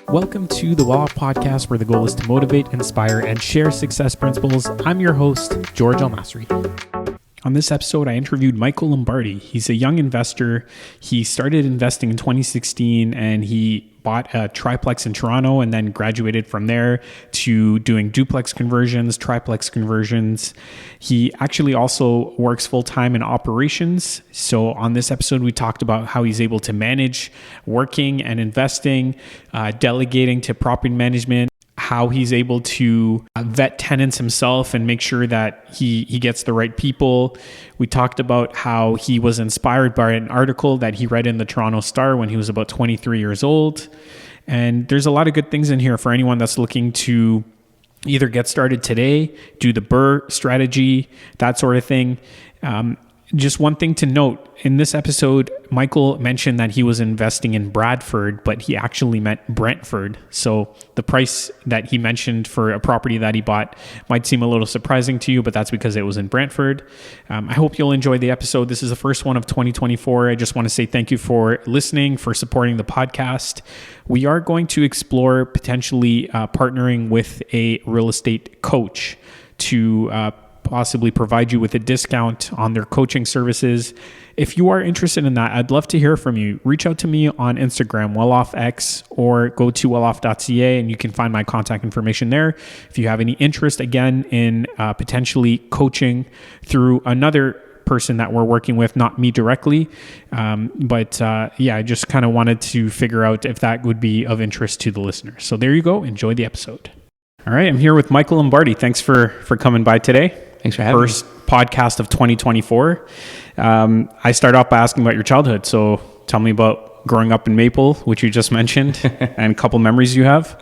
Welcome to the Well Off Podcast, where the goal is to motivate, inspire, and share success principles. I'm your host, George Masri. On this episode, I interviewed Michael Lombardi. He's a young investor. He started investing in 2016, and he bought a triplex in Toronto and then graduated from there to doing duplex conversions, triplex conversions. He actually also works full-time in operations. So on this episode, we talked about how he's able to manage working and investing, delegating to property management, how he's able to vet tenants himself and make sure that he gets the right people. We talked about how he was inspired by an article that he read in the Toronto Star when he was about 23 years old. And there's a lot of good things in here for anyone that's looking to either get started today, do the BRRRR strategy, that sort of thing. Just one thing to note, in this episode, Michael mentioned that he was investing in Bradford, but he actually meant Brantford. So the price that he mentioned for a property that he bought might seem a little surprising to you, but that's because it was in Brantford. I hope you'll enjoy the episode. This is the first one of 2024. I just want to say thank you for listening, for supporting the podcast. We are going to explore potentially partnering with a real estate coach to possibly provide you with a discount on their coaching services. If you are interested in that, I'd love to hear from you. Reach out to me on Instagram, WellOffX, or go to welloff.ca and you can find my contact information there. If you have any interest, again, in potentially coaching through another person that we're working with, not me directly. I just kind of wanted to figure out if that would be of interest to the listener. So there you go. Enjoy the episode. All right. I'm here with Michael Lombardi. Thanks for coming by today. Thanks for having me. First podcast of 2024. I start off by asking about your childhood. So tell me about growing up in Maple, which you just mentioned, and a couple memories you have.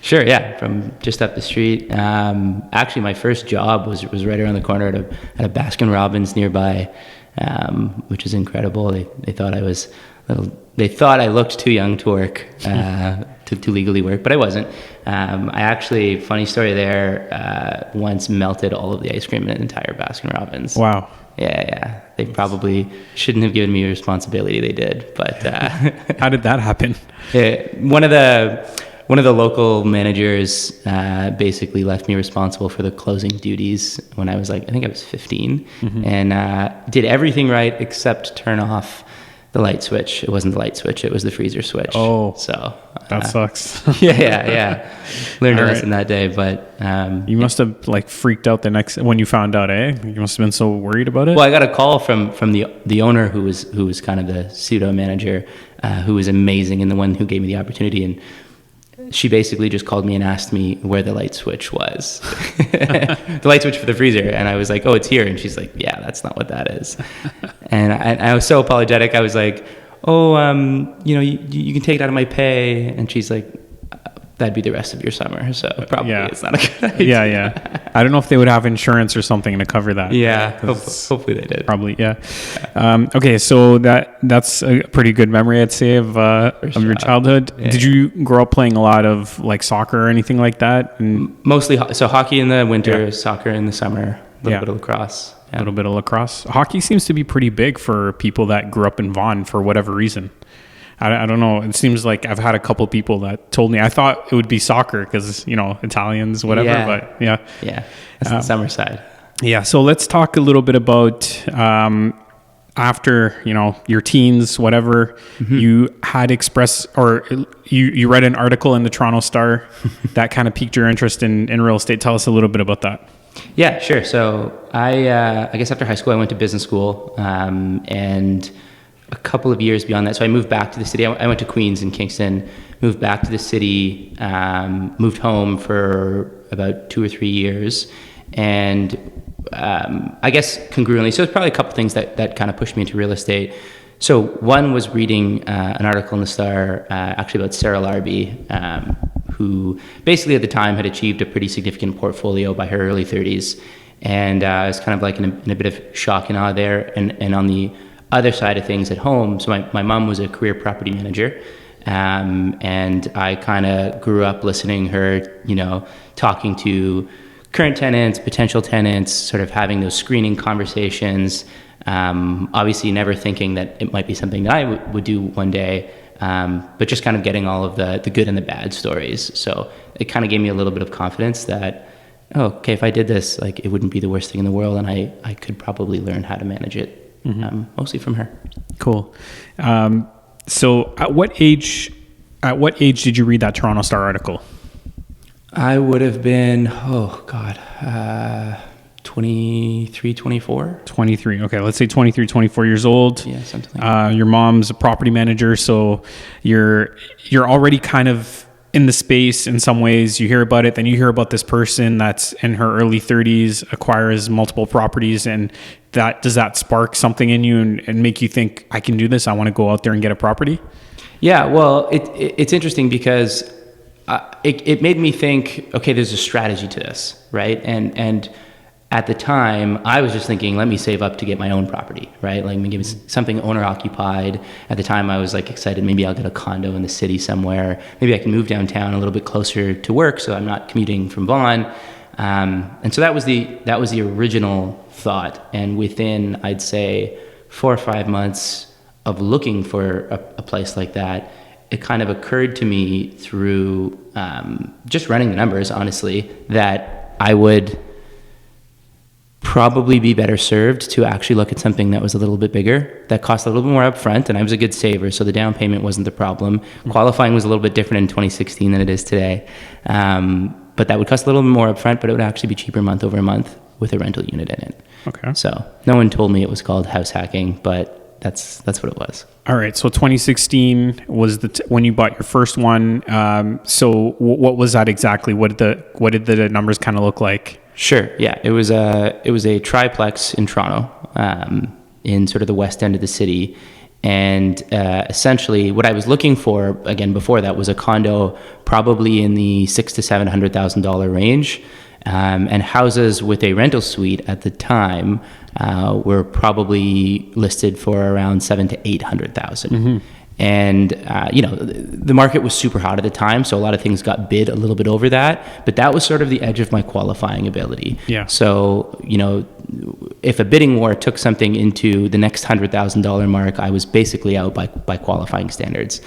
Sure, yeah, from just up the street. Actually, my first job was right around the corner at a Baskin-Robbins nearby, which is incredible. They thought I looked too young to work, to legally work, but I wasn't. I actually, funny story there, once melted all of the ice cream in an entire Baskin-Robbins. Wow. Yeah. They probably shouldn't have given me a responsibility. They did, but how did that happen? One of the local managers basically left me responsible for the closing duties when I was I think I was 15, and did everything right except turn off the light switch. It wasn't the light switch; it was the freezer switch. Oh, so that sucks. yeah. Learned a lesson that day, but you must have freaked out when you found out, eh? You must have been so worried about it. Well, I got a call from the owner who was kind of the pseudo manager, who was amazing and the one who gave me the opportunity, and she basically just called me and asked me where the light switch was. The light switch for the freezer. And I was like, oh, it's here. And she's like, yeah, that's not what that is. And I was so apologetic. I was like, oh, you can take it out of my pay. And she's like, that'd be the rest of your summer. So probably it's not a good idea. Yeah. I don't know if they would have insurance or something to cover that. Yeah. Hopefully they did. Probably. Yeah. Okay. So that's a pretty good memory, I'd say, of your childhood. Yeah. Did you grow up playing a lot of soccer or anything like that? Mostly. So hockey in the winter, soccer in the summer, a little bit of lacrosse. A little bit of lacrosse. Hockey seems to be pretty big for people that grew up in Vaughan for whatever reason. I don't know. It seems like I've had a couple people that told me. I thought it would be soccer because, Italians, whatever. Yeah. But yeah. Yeah. That's the summer side. Yeah. So let's talk a little bit about after, your teens, whatever, you had expressed, or you read an article in the Toronto Star that kind of piqued your interest in real estate. Tell us a little bit about that. Yeah, sure. So I guess after high school, I went to business school, and a couple of years beyond that. So I moved back to the city. I went to Queens in Kingston, moved back to the city, moved home for about 2 or 3 years. And I guess congruently, so it's probably a couple things that kind of pushed me into real estate. So one was reading an article in the Star actually about Sarah Larby, who basically at the time had achieved a pretty significant portfolio by her early 30s. And I was kind of in a bit of shock and awe there. And on the other side of things at home, so my mom was a career property manager, and I kind of grew up listening to her, talking to current tenants, potential tenants, sort of having those screening conversations, obviously never thinking that it might be something that I would do one day, but just kind of getting all of the good and the bad stories. So it kind of gave me a little bit of confidence that, oh, okay, if I did this, like, it wouldn't be the worst thing in the world, and I could probably learn how to manage it, mostly from her. Cool. So at what age did you read that Toronto Star article? I would have been, 23, 24. 23. Okay, let's say 23, 24 years old. Yeah, something like that. Your mom's a property manager, so you're already kind of in the space in some ways. You hear about it, then you hear about this person that's in her early 30s, acquires multiple properties, and does that spark something in you and make you think, I can do this, I want to go out there and get a property? Yeah, well, it's interesting because it made me think, okay, there's a strategy to this, right? And at the time, I was just thinking, let me save up to get my own property, right? Like, maybe something owner occupied. At the time, I was like excited, maybe I'll get a condo in the city somewhere. Maybe I can move downtown a little bit closer to work, so I'm not commuting from Vaughan. And so that was the original thought. And within, I'd say, 4 or 5 months of looking for a place like that, it kind of occurred to me through just running the numbers, honestly, that I would probably be better served to actually look at something that was a little bit bigger, that cost a little bit more upfront, and I was a good saver, so the down payment wasn't the problem. Qualifying was a little bit different in 2016 than it is today, but that would cost a little bit more upfront, but it would actually be cheaper month over month with a rental unit in it. Okay. So no one told me it was called house hacking, but that's what it was. All right. So 2016 was when you bought your first one. So what was that exactly? What did the numbers kind of look like? Sure. Yeah. It was a triplex in Toronto, in sort of the west end of the city. And essentially what I was looking for, again, before that, was a condo probably in the $600,000 to $700,000 range. And houses with a rental suite at the time were probably listed for around $700,000 to $800,000. And the market was super hot at the time, so a lot of things got bid a little bit over that. But that was sort of the edge of my qualifying ability. Yeah. So if a bidding war took something into the next $100,000 mark, I was basically out by qualifying standards.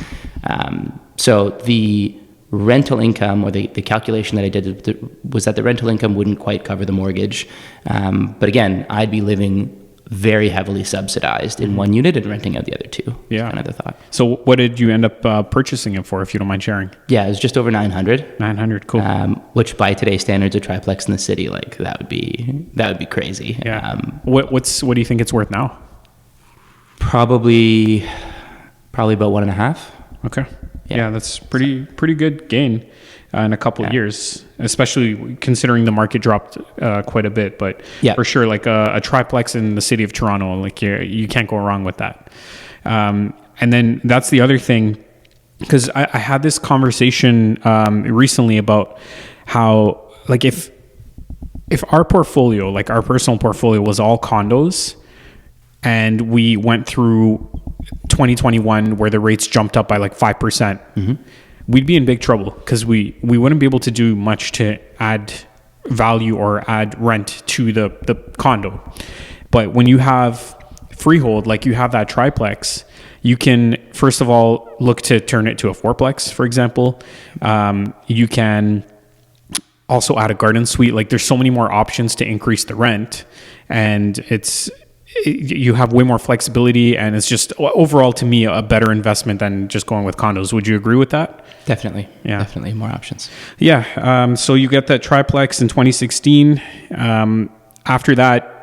So the rental income, or the calculation that I did, was that the rental income wouldn't quite cover the mortgage. But again, I'd be living very heavily subsidized in one unit and renting out the other two. Yeah. Kind of the thought. So what did you end up purchasing it for, if you don't mind sharing? Yeah, it was just over 900. 900, cool. Which by today's standards, a triplex in the city, like that would be crazy. Yeah. What do you think it's worth now? Probably about 1.5. Okay. Yeah, that's pretty good gain in a couple of years, especially considering the market dropped quite a bit. But for sure, like a triplex in the city of Toronto, like you can't go wrong with that. And then that's the other thing, because I had this conversation recently about how, like, if our portfolio, like our personal portfolio, was all condos, and we went through 2021 where the rates jumped up by like 5%, we'd be in big trouble, because we wouldn't be able to do much to add value or add rent to the condo. But when you have freehold, like you have that triplex, you can, first of all, look to turn it to a fourplex, for example. You can also add a garden suite. Like, there's so many more options to increase the rent, and you have way more flexibility, and it's just overall, to me, a better investment than just going with condos. Would you agree with that? Definitely. Yeah. Definitely more options. Yeah. So you get that triplex in 2016. After that,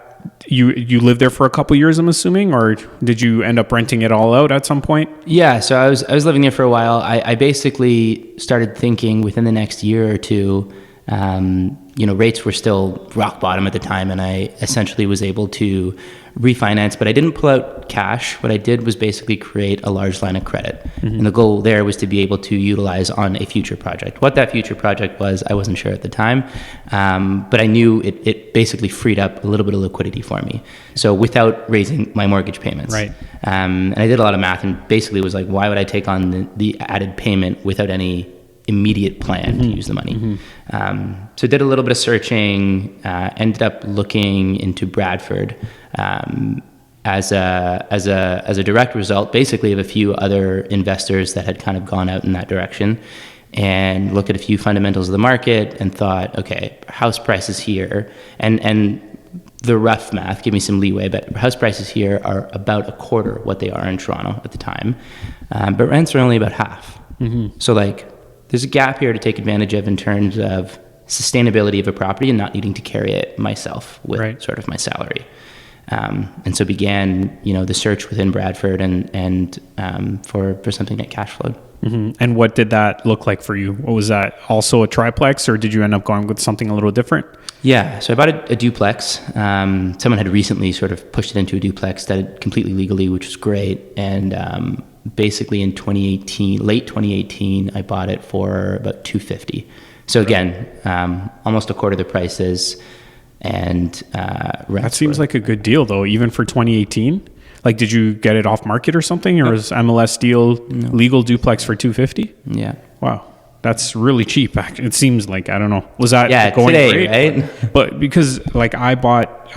you lived there for a couple of years, I'm assuming, or did you end up renting it all out at some point? Yeah. So I was living there for a while. I basically started thinking within the next year or two, rates were still rock bottom at the time, and I essentially was able to refinance, but I didn't pull out cash. What I did was basically create a large line of credit. And the goal there was to be able to utilize on a future project. What that future project was, I wasn't sure at the time, but I knew it basically freed up a little bit of liquidity for me. So without raising my mortgage payments. Right. And I did a lot of math, and basically was like, why would I take on the added payment without any immediate plan to use the money? So did a little bit of searching, ended up looking into Brantford, as a direct result, basically, of a few other investors that had kind of gone out in that direction, and looked at a few fundamentals of the market and thought, okay, house prices here, and the rough math, give me some leeway, but house prices here are about a quarter what they are in Toronto at the time, but rents are only about half. So like, there's a gap here to take advantage of in terms of sustainability of a property and not needing to carry it myself with sort of my salary. And so began, the search within Brantford and for something that cash flowed. And what did that look like for you? What was that? Also a triplex, or did you end up going with something a little different? Yeah, so I bought a duplex. Someone had recently sort of pushed it into a duplex, did it completely legally, which was great. And basically in late 2018, I bought it for about $250. So again, almost a quarter of the prices. And that seems like a good deal, though, even for 2018. Like, did you get it off market or something, or was MLS deal legal duplex for $250? Yeah. Wow, that's really cheap. It seems like, I don't know. Was that going today, great? right? But because like I bought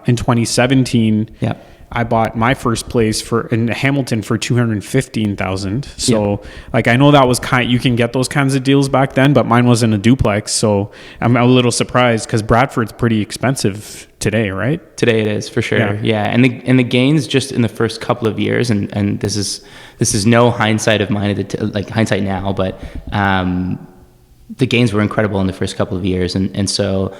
in 2017. Yeah. I bought my first place in Hamilton for $215,000. So like, I know that was you can get those kinds of deals back then, but mine wasn't a duplex. So I'm a little surprised because Bradford's pretty expensive today, right? Today it is, for sure. Yeah. And the gains just in the first couple of years, and this is no hindsight of mine, like hindsight now, but the gains were incredible in the first couple of years. And so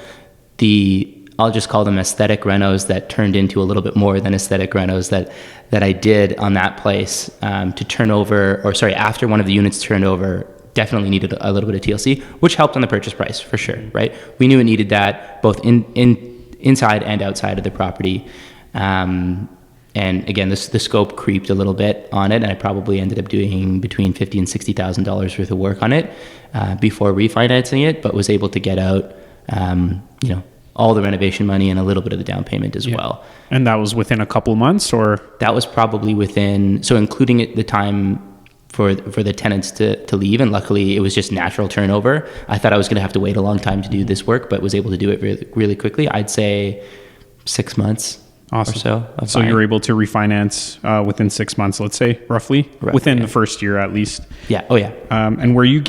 I'll just call them aesthetic renos that turned into a little bit more than aesthetic renos that I did on that place to turn over, after one of the units turned over, definitely needed a little bit of TLC, which helped on the purchase price for sure, right? We knew it needed that both inside and outside of the property. And again, the scope creeped a little bit on it, and I probably ended up doing between $50,000 and $60,000 worth of work on it before refinancing it, but was able to get out, all the renovation money and a little bit of the down payment as well. And that was within a couple months, or? That was probably including the time for the tenants to leave, and luckily it was just natural turnover. I thought I was going to have to wait a long time to do this work, but was able to do it really, really quickly. I'd say 6 months. Awesome. Or so. So you're able to refinance within 6 months, let's say, roughly within the first year at least. Yeah. Oh yeah. And were you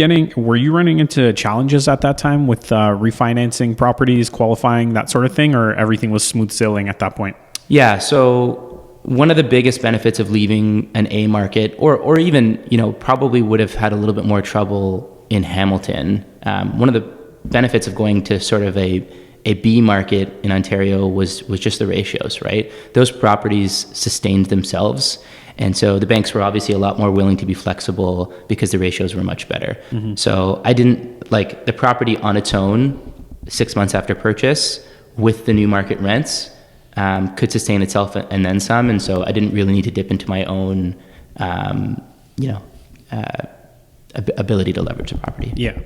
running into challenges at that time with refinancing properties, qualifying, that sort of thing, or everything was smooth sailing at that point? Yeah. So one of the biggest benefits of leaving an A market, or even probably would have had a little bit more trouble in Hamilton. One of the benefits of going to sort of a B market in Ontario was just the ratios, right? Those properties sustained themselves. And so the banks were obviously a lot more willing to be flexible because the ratios were much better. So I didn't like the property on its own 6 months after purchase with the new market rents could sustain itself and then some. And so I didn't really need to dip into my own, ability to leverage the property. Yeah.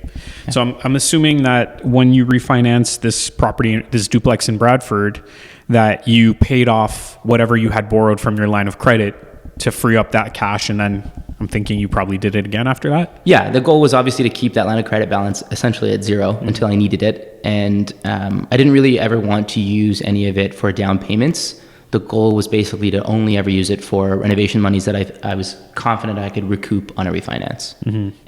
So I'm assuming that when you refinance this property, this duplex in Bradford, that you paid off whatever you had borrowed from your line of credit to free up that cash, and then I'm thinking you probably did it again after that? Yeah, the goal was obviously to keep that line of credit balance essentially at zero until I needed it. And I didn't really ever want to use any of it for down payments. The goal was basically to only ever use it for renovation monies that I was confident I could recoup on a refinance.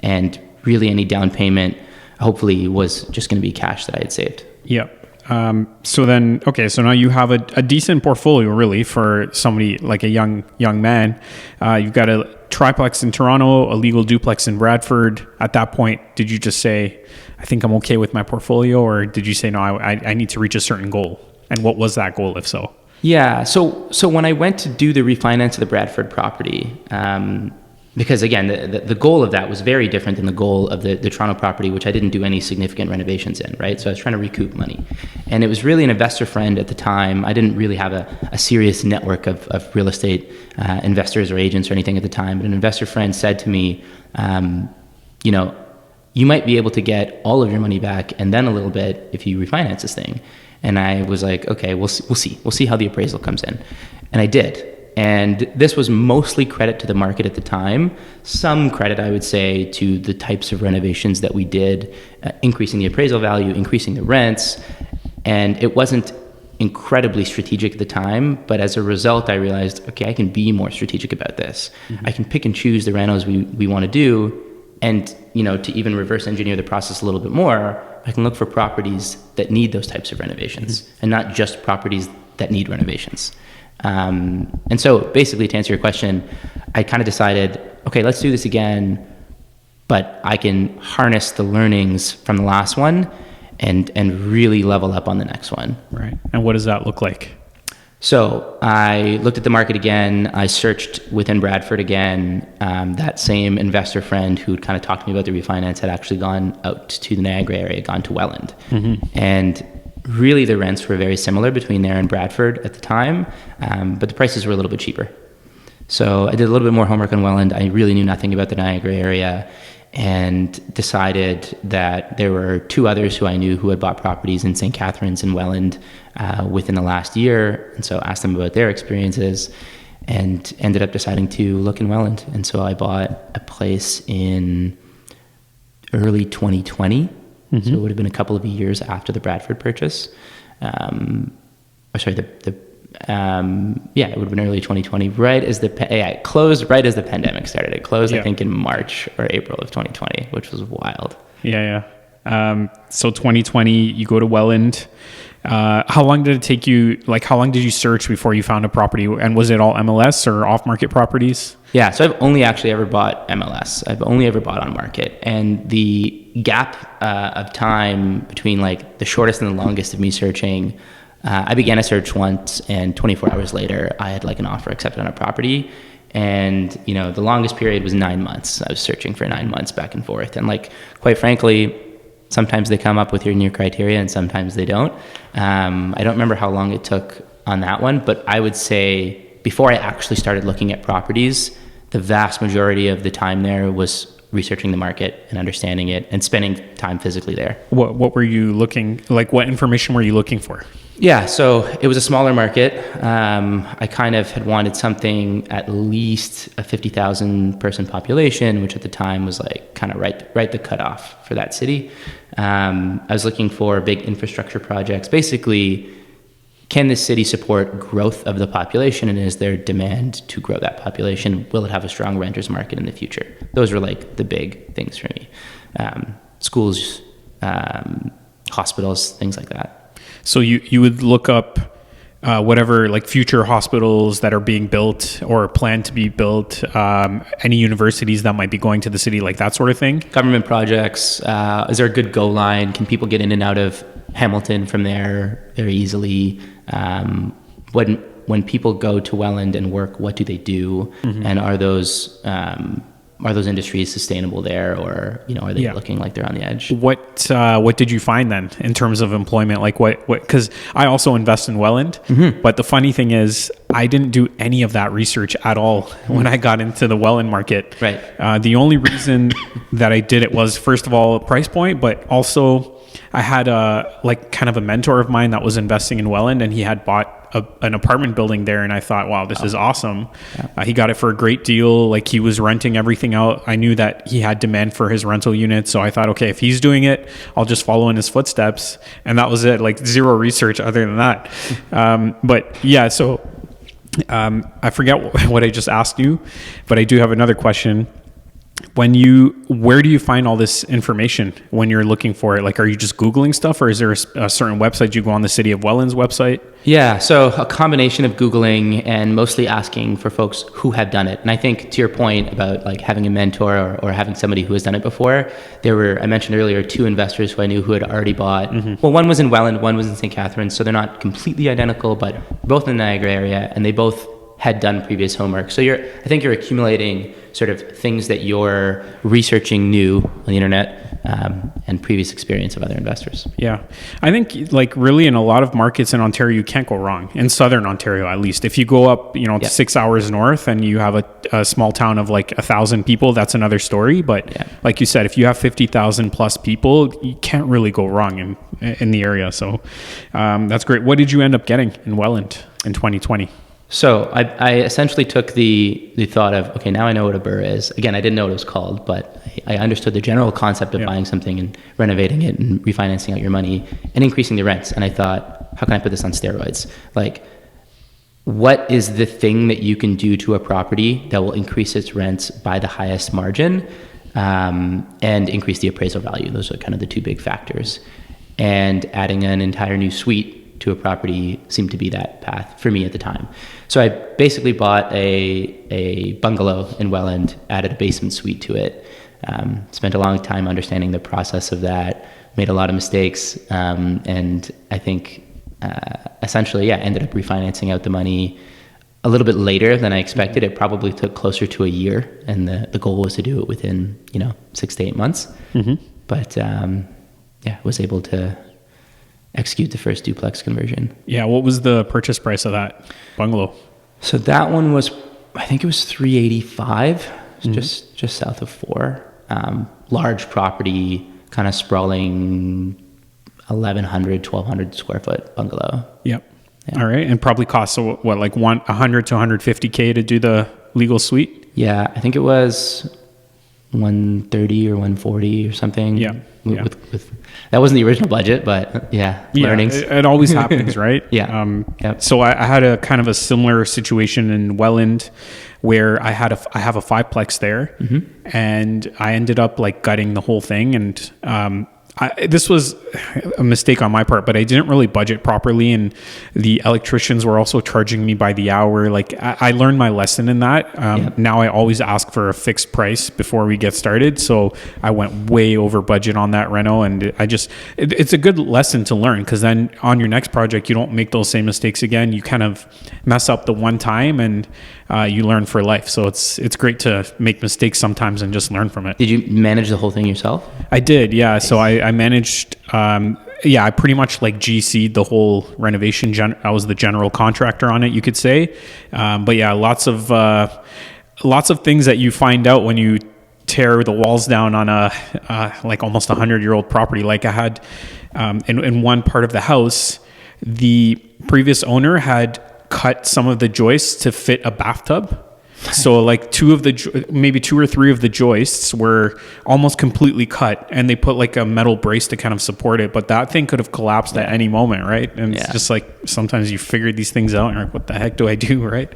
And really any down payment hopefully was just going to be cash that I had saved. Yeah. So now you have a decent portfolio really for somebody like a young man. You've got a triplex in Toronto, a legal duplex in Bradford. At that point, did you just say, I think I'm okay with my portfolio, or did you say, no, I need to reach a certain goal? And what was that goal, if so? Yeah. So when I went to do the refinance of the Bradford property, because again, the goal of that was very different than the goal of the Toronto property, which I didn't do any significant renovations in, right? So I was trying to recoup money. And it was really an investor friend at the time. I didn't really have a serious network of real estate investors or agents or anything at the time, but an investor friend said to me, you might be able to get all of your money back and then a little bit if you refinance this thing. And I was like, okay, we'll see. We'll see how the appraisal comes in. And I did. And this was mostly credit to the market at the time. Some credit, I would say, to the types of renovations that we did, increasing the appraisal value, increasing the rents. And it wasn't incredibly strategic at the time, but as a result, I realized, okay, I can be more strategic about this. I can pick and choose the renos we want to do, and to even reverse engineer the process a little bit more, I can look for properties that need those types of renovations and not just properties that need renovations. And so basically, to answer your question, I kind of decided, okay, let's do this again, but I can harness the learnings from the last one and really level up on the next one. Right. And what does that look like? So I looked at the market again. I searched within Brantford again. That same investor friend who kind of talked to me about the refinance had actually gone out to the Niagara area, gone to Welland. And really the rents were very similar between there and Brantford at the time, but the prices were a little bit cheaper. So I did a little bit more homework on Welland. I really knew nothing about the Niagara area, and decided that there were two others who I knew who had bought properties in St. Catharines and Welland within the last year. And so I asked them about their experiences and ended up deciding to look in Welland. And so I bought a place in early 2020. So it would have been a couple of years after the Brantford purchase. It would have been early 2020, it closed right as the pandemic started. It closed, I think, in March or April of 2020, which was wild. So 2020, you go to Welland. How long did it take you, how long did you search before you found a property? And was it all MLS or off-market properties? Yeah, so I've only actually ever bought MLS. I've only ever bought on market. And the gap of time between the shortest and the longest of me searching, I began a search once, and 24 hours later, I had an offer accepted on a property. And, the longest period was 9 months. I was searching for 9 months back and forth. And quite frankly, sometimes they come up with your new criteria and sometimes they don't. I don't remember how long it took on that one, but I would say before I actually started looking at properties, the vast majority of the time there was researching the market and understanding it and spending time physically there. What were you looking, what information were you looking for? Yeah, so it was a smaller market. I kind of had wanted something at least a 50,000 person population, which at the time was kind of right the cutoff for that city. I was looking for big infrastructure projects. Basically, can this city support growth of the population, and is there demand to grow that population? Will it have a strong renters market in the future? Those were the big things for me. Schools, hospitals, things like that. So you would look up whatever future hospitals that are being built or planned to be built, any universities that might be going to the city, that sort of thing? Government projects. Is there a good GO line? Can people get in and out of Hamilton from there very easily? When people go to Welland and work, what do they do? And are those industries sustainable there, or are they looking like they're on the edge? What did you find then in terms of employment? What? Because I also invest in Welland, but the funny thing is I didn't do any of that research at all when I got into the Welland market. Right. The only reason that I did it was, first of all, price point, but also I had kind of a mentor of mine that was investing in Welland, and he had bought an apartment building there, and I thought, wow, this is awesome. Yeah. He got it for a great deal. He was renting everything out. I knew that he had demand for his rental units, so I thought, okay, if he's doing it, I'll just follow in his footsteps. And that was it. Zero research other than that. But yeah, so I forget what I just asked you, but I do have another question. Where do you find all this information when you're looking for it? Are you just Googling stuff, or is there a certain website you go on, the City of Welland's website? Yeah, so a combination of Googling and mostly asking for folks who have done it. And I think to your point about having a mentor or having somebody who has done it before, I mentioned earlier, two investors who I knew who had already bought. Well, one was in Welland, one was in St. Catharines, so they're not completely identical, but both in the Niagara area, and they both had done previous homework. So I think you're accumulating sort of things that you're researching new on the internet, and previous experience of other investors. Yeah. I think really in a lot of markets in Ontario, you can't go wrong. In Southern Ontario, at least. If you go up, 6 hours north and you have a small town of 1,000 people, that's another story. But like you said, if you have 50,000 plus people, you can't really go wrong in the area. So that's great. What did you end up getting in Welland in 2020? So I essentially took the thought of, okay, now I know what a BRRR is. Again, I didn't know what it was called, but I understood the general concept of buying something and renovating it and refinancing out your money and increasing the rents. And I thought, how can I put this on steroids? Like, what is the thing that you can do to a property that will increase its rents by the highest margin, and increase the appraisal value? Those are kind of the two big factors. And adding an entire new suite to a property seemed to be that path for me at the time. So I basically bought a bungalow in Welland, added a basement suite to it, spent a long time understanding the process of that, made a lot of mistakes, and I think essentially, ended up refinancing out the money a little bit later than I expected. It probably took closer to a year, and the goal was to do it within 6 to 8 months. But was able to execute the first duplex conversion. Yeah, what was the purchase price of that bungalow? So that one was, I think it was $385, just south of 4. Large property, kind of sprawling 1,100, 1,200 square foot bungalow. Yep. Yeah. All right. And probably cost, what, like 100 to 150K to do the legal suite? Yeah. I think it was 130 or 140 or something. Yeah. With that wasn't the original budget, but learnings. It always happens, right? Yeah. So I had a kind of a similar situation in Welland where I have a 5-plex there, and I ended up like gutting the whole thing. And, this was a mistake on my part, but I didn't really budget properly, and the electricians were also charging me by the hour. Like I learned my lesson in that. Now I always ask for a fixed price before we get started. So I went way over budget on that reno, and it's a good lesson to learn, because then on your next project, you don't make those same mistakes again. You kind of mess up the one time, and you learn for life. So it's great to make mistakes sometimes and just learn from it. Did you manage the whole thing yourself? I did, yeah. So I managed, I pretty much like GC'd the whole renovation. I was the general contractor on it, you could say. But yeah, lots of things that you find out when you tear the walls down on a like almost 100-year-old property. Like I had in one part of the house, the previous owner had cut some of the joists to fit a bathtub. So like maybe 2 or 3 of the joists were almost completely cut, and they put like a metal brace to kind of support it, but that thing could have collapsed at any moment, right? And it's just like sometimes you figure these things out and you're like, what the heck do I do, right?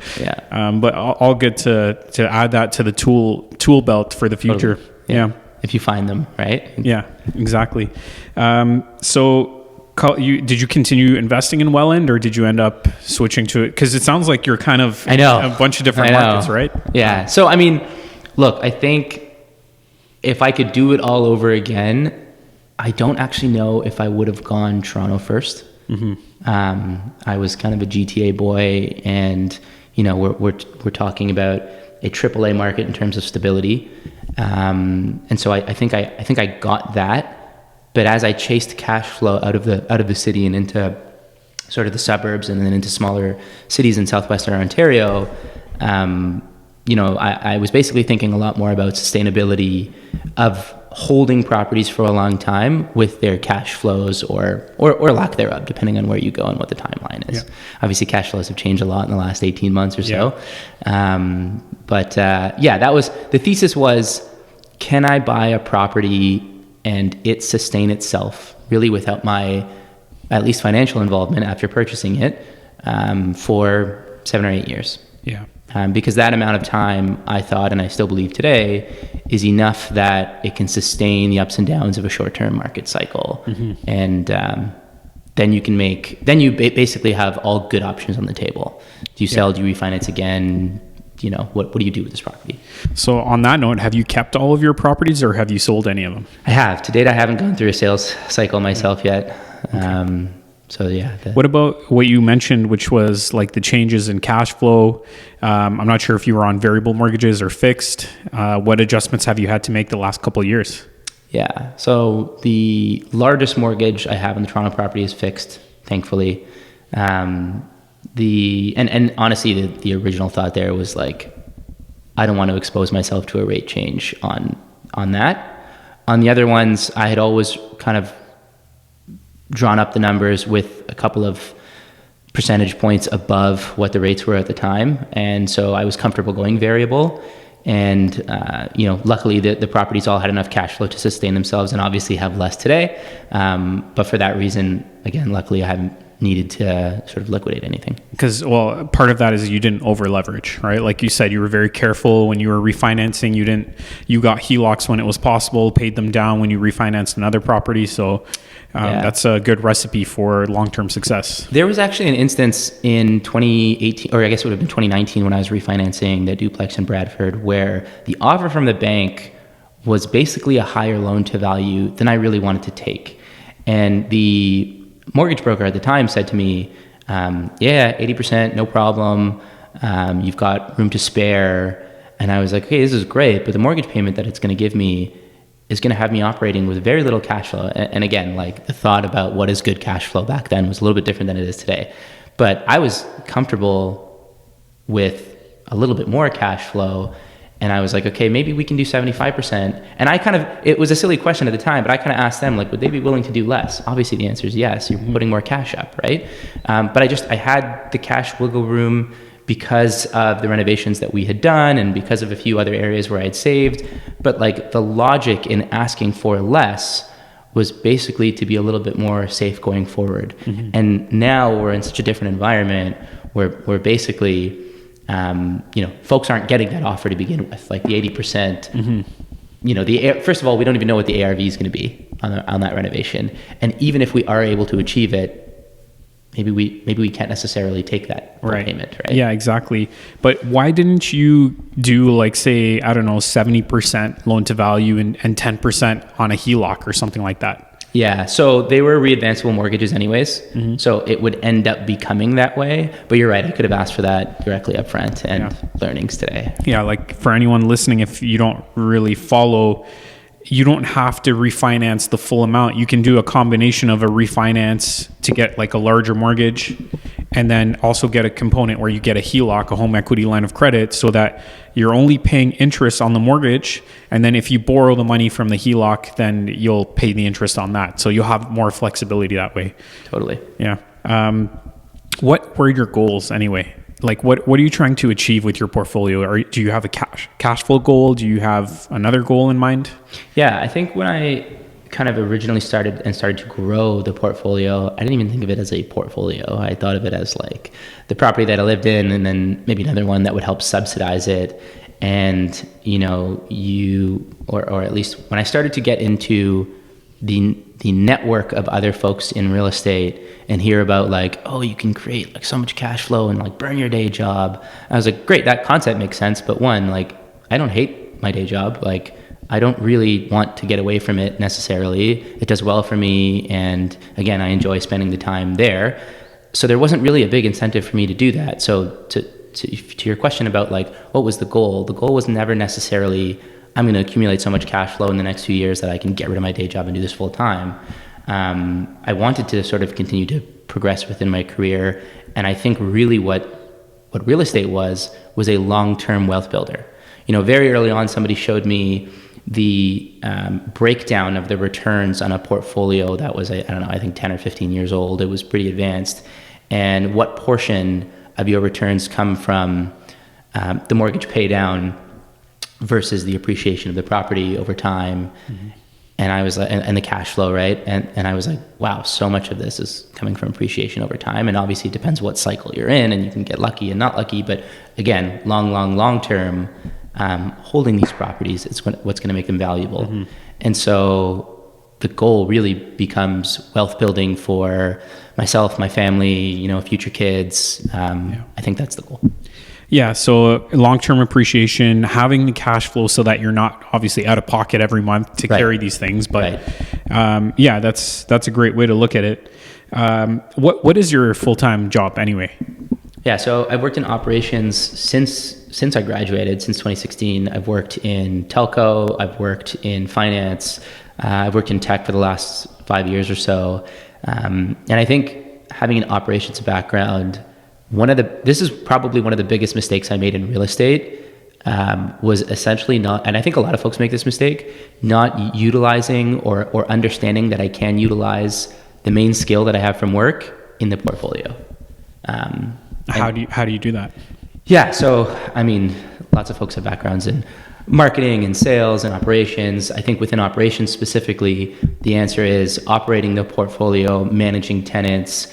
But all good to add that to the tool belt for the future. Totally. Yeah. If you find them, right? Yeah, exactly. So did you continue investing in Welland, or did you end up switching to it? Because it sounds like you're kind of in a bunch of different markets, right? Yeah. So, I mean, look, I think if I could do it all over again, I don't actually know if I would have gone Toronto first. I was kind of a GTA boy, and, we're talking about a AAA market in terms of stability. And so I think I got that. But as I chased cash flow out of the city and into sort of the suburbs, and then into smaller cities in southwestern Ontario, I was basically thinking a lot more about sustainability of holding properties for a long time with their cash flows or lack thereof, depending on where you go and what the timeline is. Yeah. Obviously, cash flows have changed a lot in the last 18 months or so. That was the thesis was, can I buy a property and it sustain itself really without my at least financial involvement after purchasing it for 7 or 8 years. Yeah. Because that amount of time, I thought, and I still believe today, is enough that it can sustain the ups and downs of a short-term market cycle. And then you basically have all good options on the table. Do you sell? Do you refinance again? What do you do with this property? So on that note, have you kept all of your properties, or have you sold any of them? I have. To date, I haven't gone through a sales cycle myself yet. What about what you mentioned, which was like the changes in cash flow? I'm not sure if you were on variable mortgages or fixed. What adjustments have you had to make the last couple of years? Yeah. So the largest mortgage I have on the Toronto property is fixed, thankfully. And honestly, the original thought there was like, I don't want to expose myself to a rate change on that. On the other ones, I had always kind of drawn up the numbers with a couple of percentage points above what the rates were at the time. And so I was comfortable going variable. And, luckily the properties all had enough cash flow to sustain themselves, and obviously have less today. But for that reason, again, luckily I haven't needed to sort of liquidate anything. Because, well, part of that is you didn't over leverage, right? Like you said, you were very careful when you were refinancing. You got HELOCs when it was possible, paid them down when you refinanced another property. So that's a good recipe for long-term success. There was actually an instance in 2018, or I guess it would have been 2019 when I was refinancing the duplex in Brantford, where the offer from the bank was basically a higher loan to value than I really wanted to take. And the mortgage broker at the time said to me, 80%, no problem. You've got room to spare. And I was like, okay, this is great, but the mortgage payment that it's going to give me is going to have me operating with very little cash flow. And again, like the thought about what is good cash flow back then was a little bit different than it is today. But I was comfortable with a little bit more cash flow. And I was like, okay, maybe we can do 75%. And it was a silly question at the time, but I kind of asked them, like, would they be willing to do less? Obviously the answer is yes, you're putting more cash up, right? But I had the cash wiggle room because of the renovations that we had done and because of a few other areas where I had saved. But like the logic in asking for less was basically to be a little bit more safe going forward. Mm-hmm. And now we're in such a different environment where basically, folks aren't getting that offer to begin with, like the 80%. Mm-hmm. First of all, we don't even know what the ARV is going to be on that renovation. And even if we are able to achieve it, maybe we can't necessarily take that payment, right? Yeah, exactly. But why didn't you do like, say, I don't know, 70% loan to value and 10% on a HELOC or something like that? Yeah, so they were readvanceable mortgages anyways, mm-hmm. So it would end up becoming that way. But you're right, I could have asked for that directly up front and learnings today. Yeah, like for anyone listening, if you don't really follow, you don't have to refinance the full amount. You can do a combination of a refinance to get like a larger mortgage and then also get a component where you get a HELOC, a home equity line of credit, so that you're only paying interest on the mortgage. And then if you borrow the money from the HELOC, then you'll pay the interest on that. So you'll have more flexibility that way. Totally. Yeah. What were your goals anyway? Like what are you trying to achieve with your portfolio? Or do you have a cash flow goal? Do you have another goal in mind? Yeah, I think when I kind of originally started to grow the portfolio, I didn't even think of it as a portfolio. I thought of it as like the property that I lived in and then maybe another one that would help subsidize it. And, or at least when I started to get into the network of other folks in real estate and hear about like, oh, you can create like so much cash flow and like burn your day job. I was like, great, that concept makes sense. But one, like, I don't hate my day job. Like, I don't really want to get away from it necessarily. It does well for me. And again, I enjoy spending the time there. So there wasn't really a big incentive for me to do that. So to your question about like, what was the goal? The goal was never necessarily, I'm going to accumulate so much cash flow in the next few years that I can get rid of my day job and do this full time. I wanted to sort of continue to progress within my career. And I think really what real estate was a long-term wealth builder. Very early on, somebody showed me the breakdown of the returns on a portfolio that was, I think 10 or 15 years old. It was pretty advanced. And what portion of your returns come from the mortgage pay down versus the appreciation of the property over time. Mm-hmm. And I was like, and the cash flow, right? And I was like, wow, so much of this is coming from appreciation over time. And obviously it depends what cycle you're in, and you can get lucky and not lucky. But again, long term, holding these properties is what's going to make them valuable. Mm-hmm. And so the goal really becomes wealth building for myself, my family, future kids. I think that's the goal. Yeah, so long-term appreciation, having the cash flow so that you're not obviously out of pocket every month to carry these things. But that's a great way to look at it. What is your full-time job anyway? Yeah, so I've worked in operations since I graduated, since 2016. I've worked in telco, I've worked in finance, I've worked in tech for the last 5 years or so. And I think having an operations background, this is probably one of the biggest mistakes I made in real estate, was essentially not, and I think a lot of folks make this mistake, not utilizing or understanding that I can utilize the main skill that I have from work in the portfolio. How do you do that? Yeah, so lots of folks have backgrounds in marketing and sales and operations. I think within operations specifically, the answer is operating the portfolio, managing tenants,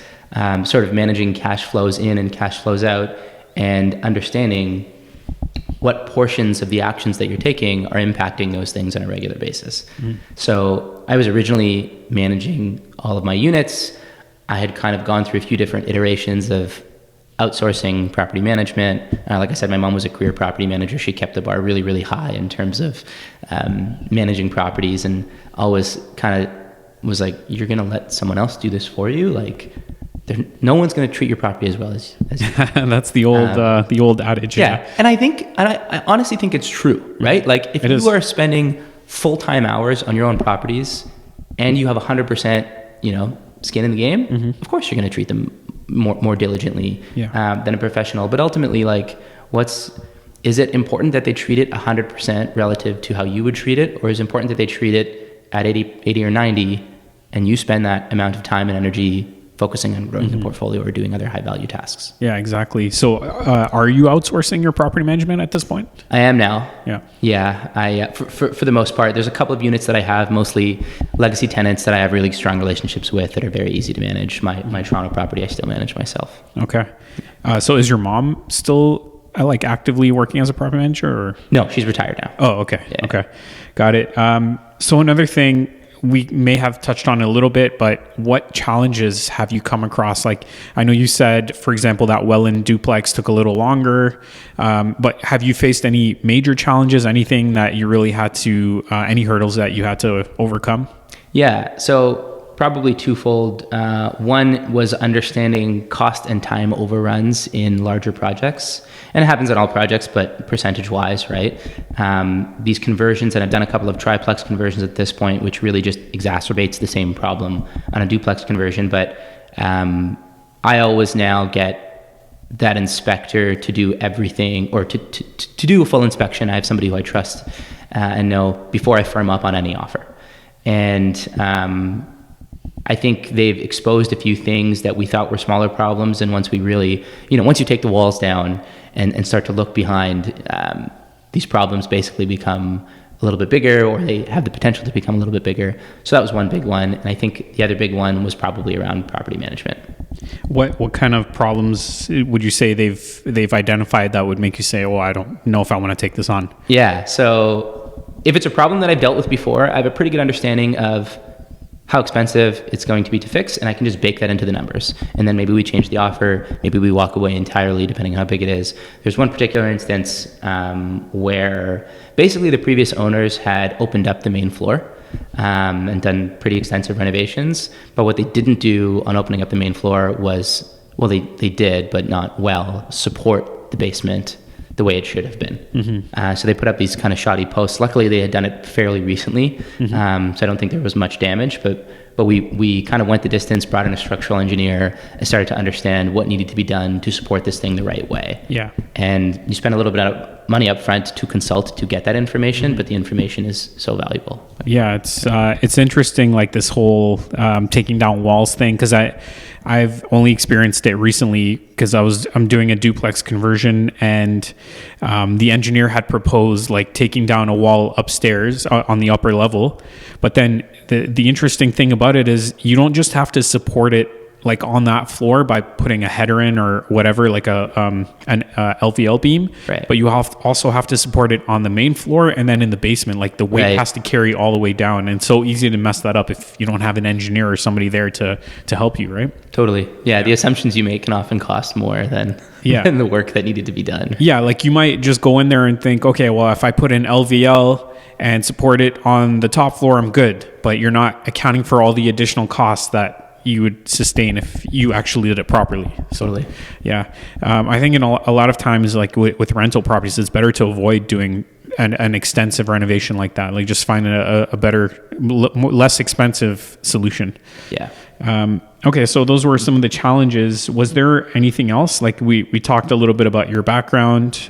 sort of managing cash flows in and cash flows out, and understanding what portions of the actions that you're taking are impacting those things on a regular basis. So I was originally managing all of my units. I had kind of gone through a few different iterations of outsourcing property management. Like I said, my mom was a career property manager. She kept the bar really, really high in terms of managing properties, and always kind of was like, you're going to let someone else do this for you? Like, no one's going to treat your property as well as you. That's the old adage. Yeah. And I honestly think it's true, right? Like, if you are spending full-time hours on your own properties and you have 100%, skin in the game, of course you're going to treat them more diligently than a professional. But ultimately, like, is it important that they treat it 100% relative to how you would treat it? Or is it important that they treat it at 80 or 90 and you spend that amount of time and energy focusing on growing the portfolio or doing other high value tasks? Yeah, exactly. So are you outsourcing your property management at this point? I am now. Yeah. I for the most part, there's a couple of units that I have, mostly legacy tenants that I have really strong relationships with that are very easy to manage. My Toronto property, I still manage myself. Okay. So is your mom still actively working as a property manager, or? No, she's retired now. Oh, okay. Yeah. Okay. Got it. So another thing we may have touched on a little bit, but what challenges have you come across? Like, I know you said, for example, that Welland duplex took a little longer, but have you faced any major challenges, anything that you really had to, any hurdles that you had to overcome? Yeah. So probably twofold. One was understanding cost and time overruns in larger projects. And it happens in all projects, but percentage-wise, right? These conversions, and I've done a couple of triplex conversions at this point, which really just exacerbates the same problem on a duplex conversion. But I always now get that inspector to do everything, or to do a full inspection. I have somebody who I trust and know before I firm up on any offer. And I think they've exposed a few things that we thought were smaller problems. And once we really, once you take the walls down and start to look behind, these problems basically become a little bit bigger, or they have the potential to become a little bit bigger. So that was one big one. And I think the other big one was probably around property management. What kind of problems would you say they've identified that would make you say, oh, I don't know if I want to take this on? Yeah. So if it's a problem that I've dealt with before, I have a pretty good understanding of how expensive it's going to be to fix, and I can just bake that into the numbers. And then maybe we change the offer, maybe we walk away entirely, depending on how big it is. There's one particular instance where basically the previous owners had opened up the main floor and done pretty extensive renovations. But what they didn't do on opening up the main floor was, well, they did, but not well, support the basement the way it should have been. So they put up these kind of shoddy posts. Luckily, they had done it fairly recently, so I don't think there was much damage. But we kind of went the distance, brought in a structural engineer, and started to understand what needed to be done to support this thing the right way. Yeah. And you spend a little bit of money up front to consult to get that information, but the information is so valuable. Yeah, it's interesting, like this whole taking down walls thing, because I've only experienced it recently because I'm doing a duplex conversion, and the engineer had proposed like taking down a wall upstairs on the upper level. But then the interesting thing about it is you don't just have to support it like on that floor by putting a header in or whatever, like an LVL beam, right. But you also have to support it on the main floor and then in the basement. Like the weight has to carry all the way down, and it's so easy to mess that up if you don't have an engineer or somebody there to help you, right? Totally. Yeah, the assumptions you make can often cost more than the work that needed to be done. Yeah, like you might just go in there and think, okay, well, if I put in LVL and support it on the top floor, I'm good. But you're not accounting for all the additional costs that you would sustain if you actually did it properly. So, totally. Yeah. I think a lot of times, like with rental properties, it's better to avoid doing an extensive renovation like that. Like just find a better, less expensive solution. Yeah. Okay, so those were some of the challenges. Was there anything else? Like we talked a little bit about your background.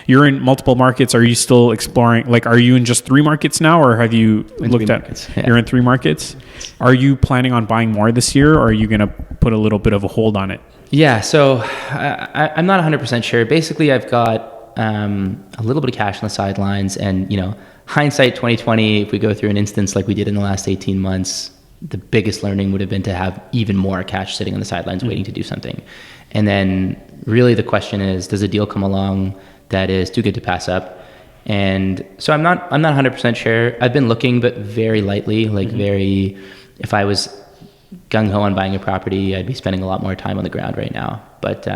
You're in multiple markets. Are you still exploring? Like, are you in just 3 markets now, or have you looked at? Markets, yeah. You're in 3 markets. Are you planning on buying more this year, or are you going to put a little bit of a hold on it? Yeah, so I'm not 100% sure. Basically, I've got a little bit of cash on the sidelines, and hindsight 2020. If we go through an instance like we did in the last 18 months. the biggest learning would have been to have even more cash sitting on the sidelines waiting to do something. And then really the question is, does a deal come along that is too good to pass up? And so I'm not 100% sure. I've been looking, but very lightly, like if I was gung-ho on buying a property, I'd be spending a lot more time on the ground right now. But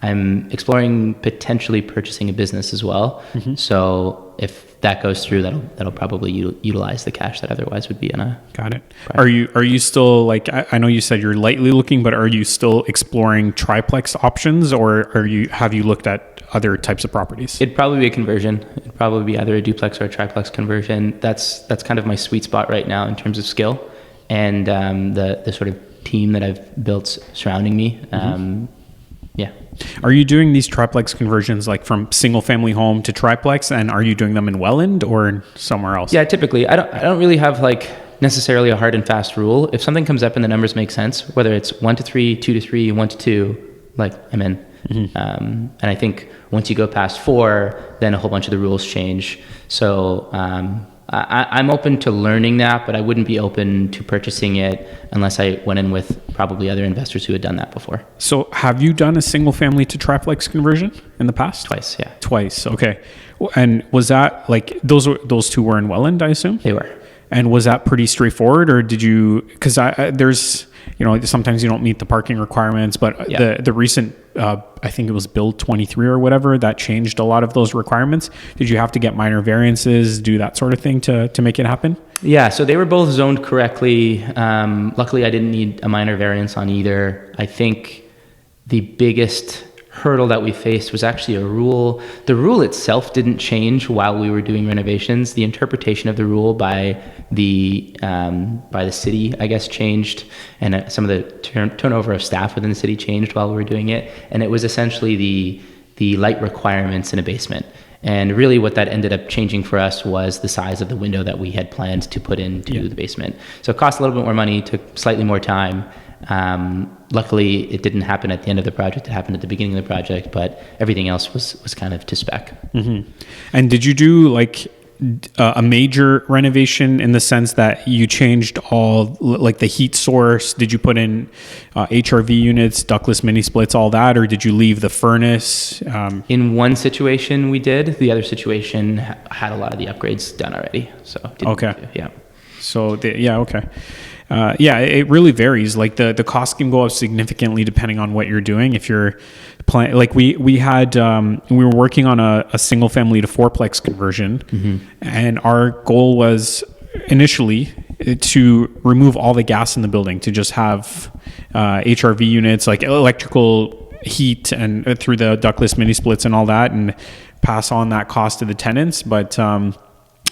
I'm exploring potentially purchasing a business as well. So if that goes through, that'll probably utilize the cash that otherwise would be in a. Got it. Are you still, like, I know you said you're lightly looking, but are you still exploring triplex options, or have you looked at other types of properties? It'd probably be a conversion. It'd probably be either a duplex or a triplex conversion. That's kind of my sweet spot right now in terms of skill and the sort of team that I've built surrounding me. Yeah. Are you doing these triplex conversions like from single family home to triplex, and are you doing them in Welland or somewhere else? Yeah, typically. I don't really have like necessarily a hard and fast rule. If something comes up and the numbers make sense, whether it's 1 to 3, 2 to 3, 1 to 2, like I'm in. And I think once you go past 4, then a whole bunch of the rules change. So I'm open to learning that, but I wouldn't be open to purchasing it unless I went in with probably other investors who had done that before. So have you done a single family to triplex conversion in the past? Twice, yeah. Twice, okay. And was that like, those two were in Welland, I assume? They were. And was that pretty straightforward, or did you, because there's, sometimes you don't meet the parking requirements, but the recent, I think it was Bill 23 or whatever, that changed a lot of those requirements. Did you have to get minor variances, do that sort of thing to make it happen? Yeah, so they were both zoned correctly. Luckily, I didn't need a minor variance on either. I think the biggest hurdle that we faced was actually a rule. The rule itself didn't change while we were doing renovations. The interpretation of the rule by the city, I guess, changed, and some of the turnover of staff within the city changed while we were doing it. And it was essentially the light requirements in a basement. And really what that ended up changing for us was the size of the window that we had planned to put into the basement. So it cost a little bit more money, took slightly more time. Luckily, it didn't happen at the end of the project. It happened at the beginning of the project, but everything else was kind of to spec. And did you do like a major renovation in the sense that you changed all, like the heat source? Did you put in HRV units, ductless mini splits, all that, or did you leave the furnace? In one situation we did. The other situation had a lot of the upgrades done already. So yeah. So okay. It really varies. Like the cost can go up significantly depending on what you're doing. If you're playing, like we were working on a single family to fourplex conversion, and our goal was initially to remove all the gas in the building, to just have HRV units, like electrical heat, and through the ductless mini splits and all that, and pass on that cost to the tenants. But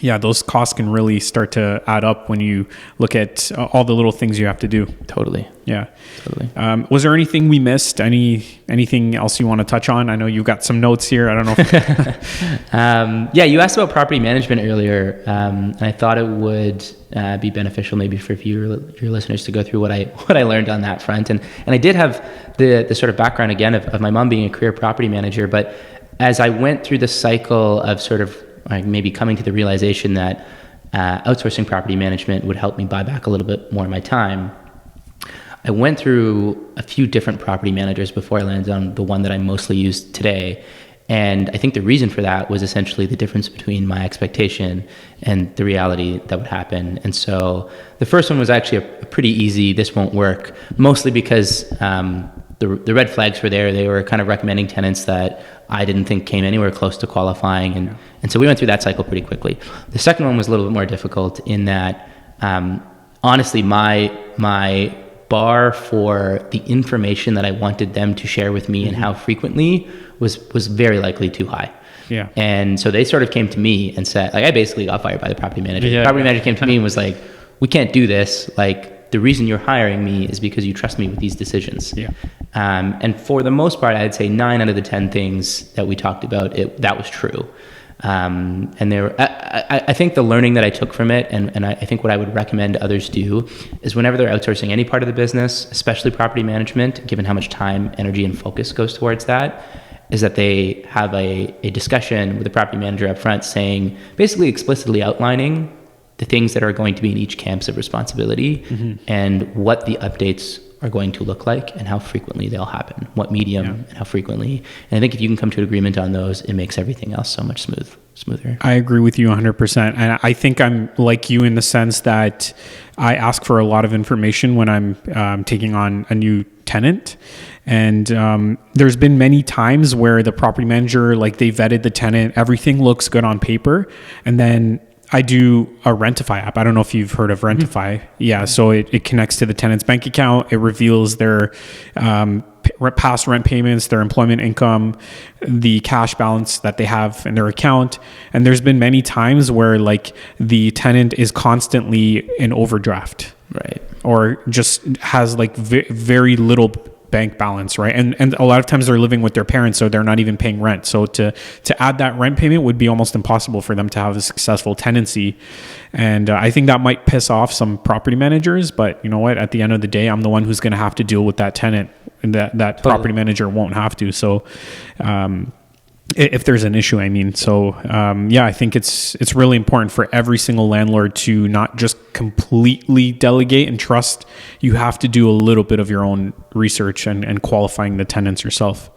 those costs can really start to add up when you look at all the little things you have to do. Totally. Yeah. Totally. Was there anything we missed? Anything else you want to touch on? I know you've got some notes here. I don't know if you asked about property management earlier, and I thought it would be beneficial maybe for your listeners to go through what I learned on that front. And I did have the sort of background again of my mom being a career property manager, but as I went through the cycle of sort of maybe coming to the realization that outsourcing property management would help me buy back a little bit more of my time, I went through a few different property managers before I landed on the one that I mostly use today. And I think the reason for that was essentially the difference between my expectation and the reality that would happen. And so the first one was actually a pretty easy, this won't work, mostly because the red flags were there. They were kind of recommending tenants that I didn't think came anywhere close to qualifying. And so we went through that cycle pretty quickly. The second one was a little bit more difficult in that, honestly, my bar for the information that I wanted them to share with me and how frequently was very likely too high. Yeah. And so they sort of came to me and said, like, I basically got fired by the property manager. The property manager came to me and was like, we can't do this. Like, the reason you're hiring me is because you trust me with these decisions. Yeah. And for the most part, I'd say 9 out of the 10 things that we talked about, that was true. And I think the learning that I took from it, and I think what I would recommend others do, is whenever they're outsourcing any part of the business, especially property management, given how much time, energy, and focus goes towards that, is that they have a discussion with the property manager up front saying, basically explicitly outlining, the things that are going to be in each camp's of responsibility, and what the updates are going to look like and how frequently they'll happen, what medium and how frequently. And I think if you can come to an agreement on those, it makes everything else so much smoother. I agree with you 100%. And I think I'm like you in the sense that I ask for a lot of information when I'm taking on a new tenant. And there's been many times where the property manager, like they vetted the tenant, everything looks good on paper. And then I do a Rentify app. I don't know if you've heard of Rentify. Yeah. So it connects to the tenant's bank account. It reveals their past rent payments, their employment income, the cash balance that they have in their account. And there's been many times where like the tenant is constantly in overdraft. Right. Or just has like very little bank balance, right? And a lot of times they're living with their parents, so they're not even paying rent. So to add that rent payment would be almost impossible for them to have a successful tenancy. And I think that might piss off some property managers, but you know what? At the end of the day, I'm the one who's going to have to deal with that tenant, and that totally. Property manager won't have to. So, if there's an issue, I mean. So, I think it's really important for every single landlord to not just completely delegate and trust. You have to do a little bit of your own research and qualifying the tenants yourself.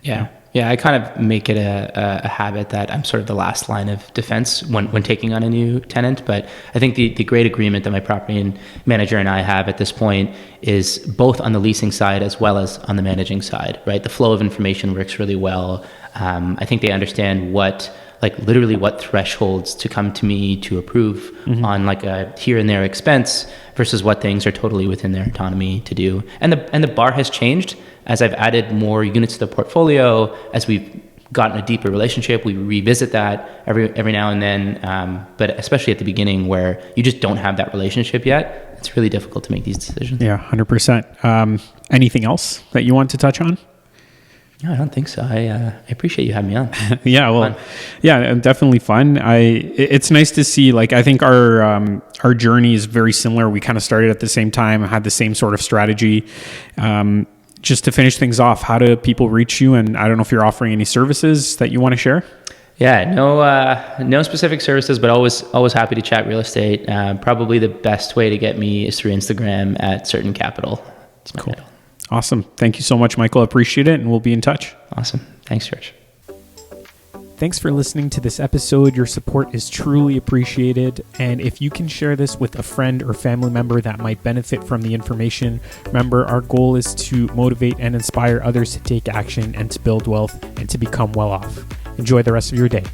Yeah. I kind of make it a habit that I'm sort of the last line of defense when taking on a new tenant. But I think the great agreement that my property manager and I have at this point is both on the leasing side as well as on the managing side, right? The flow of information works really well. I think they understand literally what thresholds to come to me to approve on like a here and there expense versus what things are totally within their autonomy to do. And the bar has changed as I've added more units to the portfolio. As we've gotten a deeper relationship, we revisit that every now and then. But especially at the beginning where you just don't have that relationship yet, it's really difficult to make these decisions. Yeah, 100%. Anything else that you want to touch on? No, I don't think so. I appreciate you having me on. Yeah, well, fun. Yeah, definitely fun. It's nice to see, like, I think our journey is very similar. We kind of started at the same time, had the same sort of strategy. Just to finish things off, how do people reach you? And I don't know if you're offering any services that you want to share. Yeah, no specific services, but always happy to chat real estate. Probably the best way to get me is through Instagram at Certain Capital. It's my handle. Awesome. Thank you so much, Michael. I appreciate it, and we'll be in touch. Awesome. Thanks, George. Thanks for listening to this episode. Your support is truly appreciated. And if you can share this with a friend or family member that might benefit from the information, remember, our goal is to motivate and inspire others to take action and to build wealth and to become well off. Enjoy the rest of your day.